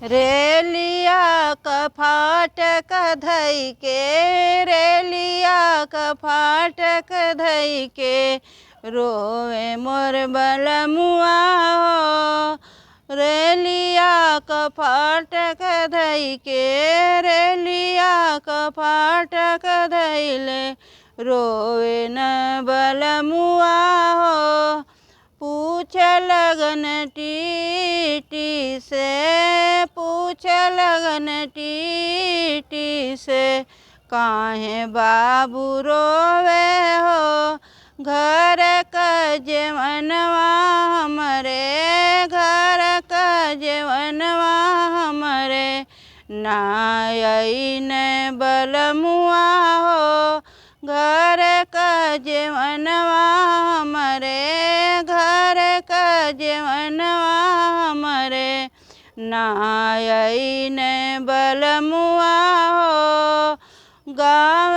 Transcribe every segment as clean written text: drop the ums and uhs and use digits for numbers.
रेलिया क फाटक धई के, रेलिया क फाटक धई के, रोवे मोर बलमुआ हो। रेलिया क फाटक धई के, रेलिया क फाटक धइले, रोवे न बलमुआ हो। पूछ लगन टीटी से, पूछ लगन टीटी से, काहे बाबू रोवे हो। घर का जेवनवा हमरे, घर का जेवनवा हमरे, नायई ने बलमुआ हो। घर का जेवनवा हमरे, घर का जेवनवा हमरे, नायई ने बलमुआ हो। गाँव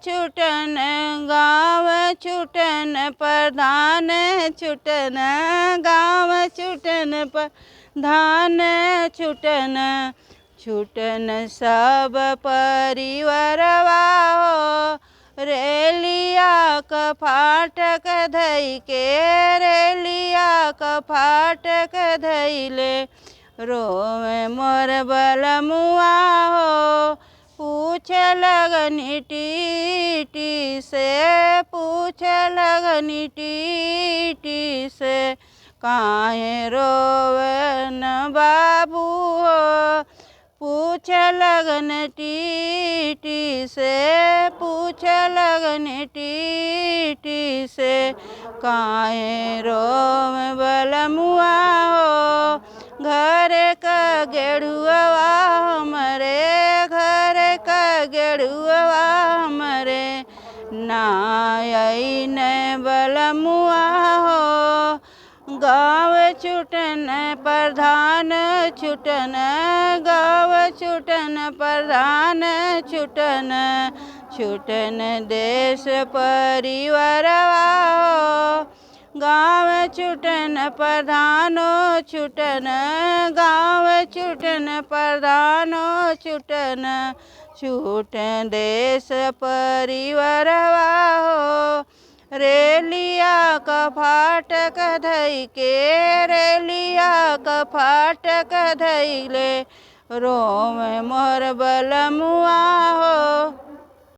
छुटन, गाँव छुटन प्रधान छुटन, गाँव छुटन प्रधान छुटन, छुटन सब परिवारवा हो। रेलिया क फाटक धई के, रेलिया क फाटक धइले, रोवे मोर बलमुआ हो। पूछ लगनी टीटी से, पूछ लगनी टीटी से, काहे रोवे न बाबू हो। पूछ लगन टीटी से, पूछ लगन टीटी से, काहे रोवे बलमुआ हो। घर का गेड़ुआ हमरे, घर का गेड़ुआ हमरे, नायई ने बलमुआ हो। गाँव छुटन प्रधान छुटन, गाँव छुटन प्रधान छुटन, छुटन देश परिवारवा हो। गाँव छुटन प्रधानो छुटन, गाँव छुटन प्रधानो छुटन, छुटन देश परिवारवा हो। रेलिया क फाटक धई के, रेलिया क फाटक धइले, रोवे मोर बलमुआ हो।